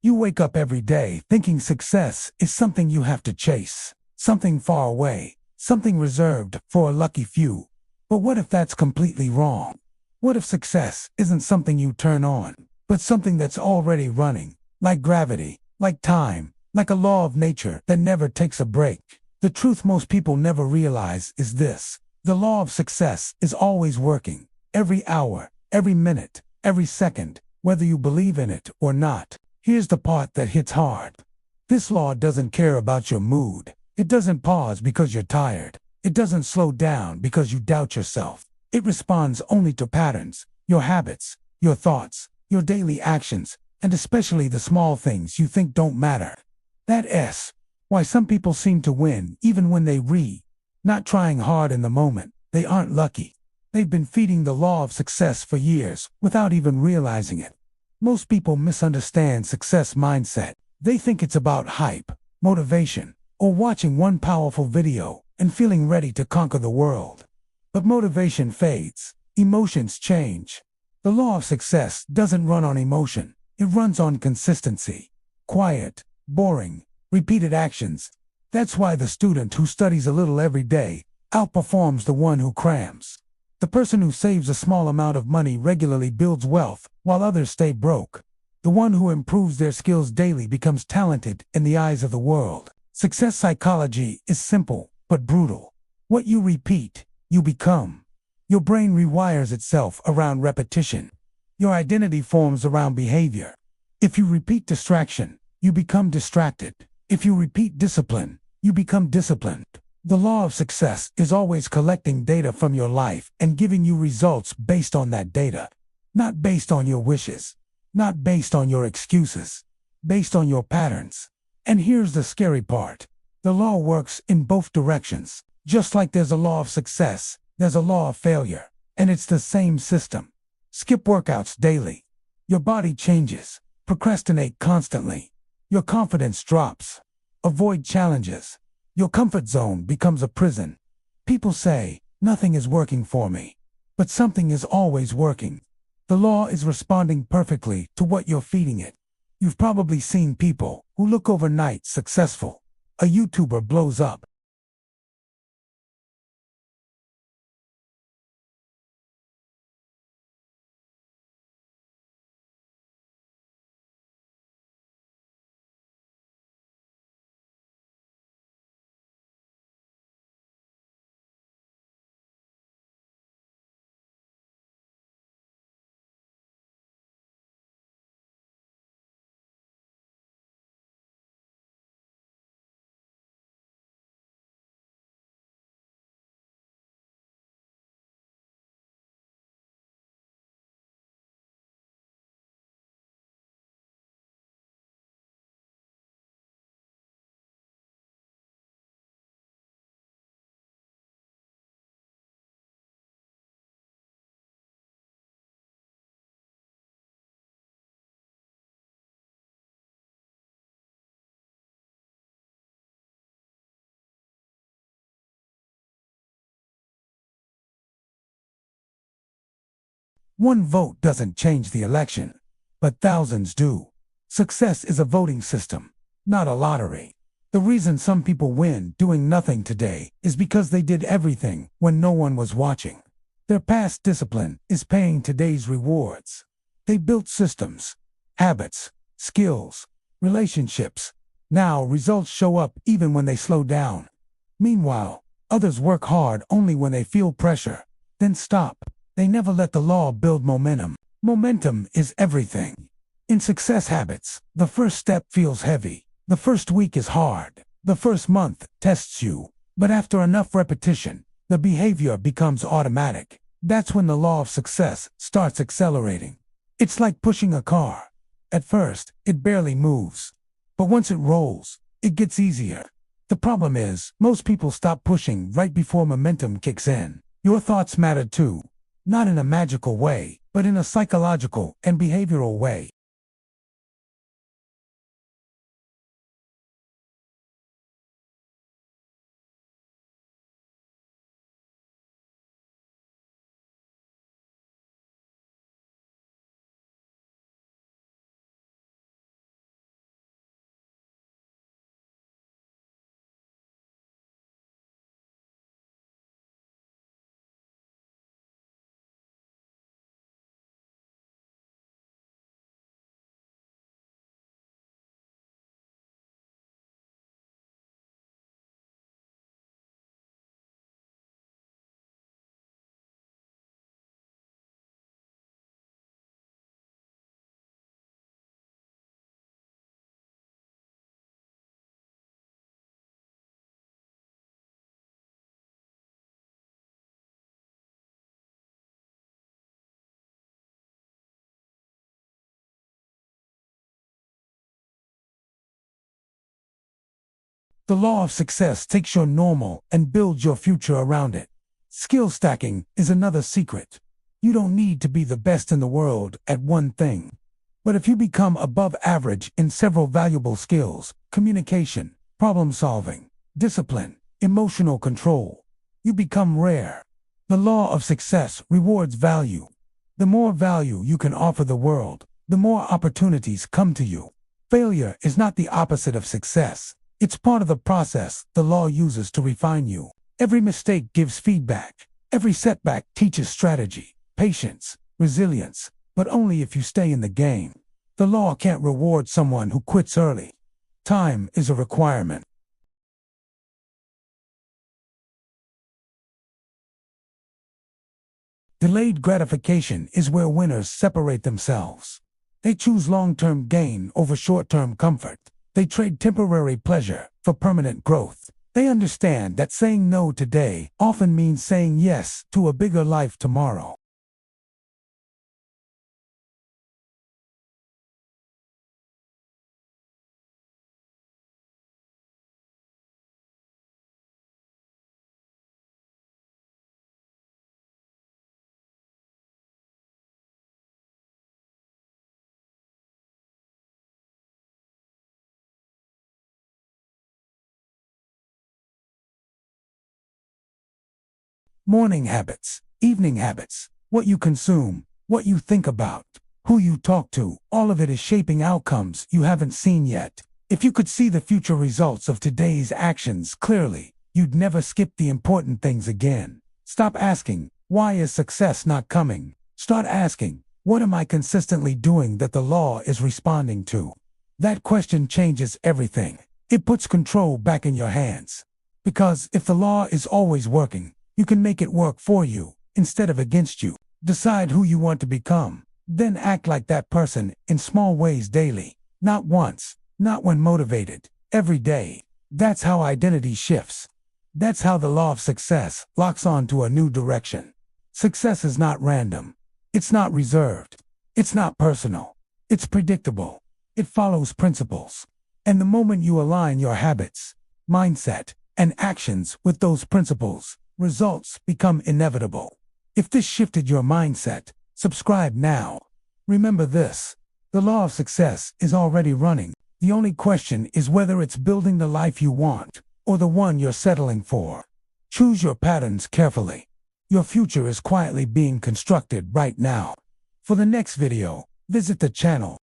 You wake up every day thinking success is something you have to chase, something far away, something reserved for a lucky few. But what if that's completely wrong? What if success isn't something you turn on, but something that's already running, like gravity, like time, like a law of nature that never takes a break? The truth most people never realize is this: the law of success is always working, every hour, every minute, every second, whether you believe in it or not. Here's the part that hits hard. This law doesn't care about your mood. It doesn't pause because you're tired. It doesn't slow down because you doubt yourself. It responds only to patterns, your habits, your thoughts, your daily actions, and especially the small things you think don't matter. That's why some people seem to win even when they not trying hard in the moment. They aren't lucky. They've been feeding the law of success for years without even realizing it. Most people misunderstand success mindset. They think it's about hype, motivation, or watching one powerful video and feeling ready to conquer the world. But motivation fades. Emotions change. The law of success doesn't run on emotion. It runs on consistency. Quiet, boring, repeated actions. That's why the student who studies a little every day outperforms the one who crams. The person who saves a small amount of money regularly builds wealth, while others stay broke. The one who improves their skills daily becomes talented in the eyes of the world. Success psychology is simple, but brutal. What you repeat, you become. Your brain rewires itself around repetition. Your identity forms around behavior. If you repeat distraction, you become distracted. If you repeat discipline, you become disciplined. The law of success is always collecting data from your life and giving you results based on that data. Not based on your wishes. Not based on your excuses. Based on your patterns. And here's the scary part. The law works in both directions. Just like there's a law of success, there's a law of failure. And it's the same system. Skip workouts daily. Your body changes. Procrastinate constantly. Your confidence drops. Avoid challenges. Your comfort zone becomes a prison. People say, nothing is working for me. But something is always working. The law is responding perfectly to what you're feeding it. You've probably seen people who look overnight successful. A YouTuber blows up. One vote doesn't change the election, but thousands do. Success is a voting system, not a lottery. The reason some people win doing nothing today is because they did everything when no one was watching. Their past discipline is paying today's rewards. They built systems, habits, skills, relationships. Now results show up even when they slow down. Meanwhile, others work hard only when they feel pressure, then stop. They never let the law build momentum. Momentum is everything. In success habits, the first step feels heavy. The first week is hard. The first month tests you. But after enough repetition, the behavior becomes automatic. That's when the law of success starts accelerating. It's like pushing a car. At first, it barely moves. But once it rolls, it gets easier. The problem is, most people stop pushing right before momentum kicks in. Your thoughts matter too. Not in a magical way, but in a psychological and behavioral way. The law of success takes your normal and builds your future around it. Skill stacking is another secret. You don't need to be the best in the world at one thing. But if you become above average in several valuable skills, communication, problem solving, discipline, emotional control, you become rare. The law of success rewards value. The more value you can offer the world, the more opportunities come to you. Failure is not the opposite of success. It's part of the process the law uses to refine you. Every mistake gives feedback. Every setback teaches strategy, patience, resilience, but only if you stay in the game. The law can't reward someone who quits early. Time is a requirement. Delayed gratification is where winners separate themselves. They choose long-term gain over short-term comfort. They trade temporary pleasure for permanent growth. They understand that saying no today often means saying yes to a bigger life tomorrow. Morning habits, evening habits, what you consume, what you think about, who you talk to, all of it is shaping outcomes you haven't seen yet. If you could see the future results of today's actions clearly, you'd never skip the important things again. Stop asking, why is success not coming? Start asking, what am I consistently doing that the law is responding to? That question changes everything. It puts control back in your hands. Because if the law is always working, you can make it work for you, instead of against you. Decide who you want to become. Then act like that person in small ways daily. Not once, not when motivated, every day. That's how identity shifts. That's how the law of success locks on to a new direction. Success is not random. It's not reserved. It's not personal. It's predictable. It follows principles. And the moment you align your habits, mindset, and actions with those principles, results become inevitable. If this shifted your mindset, subscribe now. Remember this: the law of success is already running. The only question is whether it's building the life you want or the one you're settling for. Choose your patterns carefully. Your future is quietly being constructed right now. For the next video, visit the channel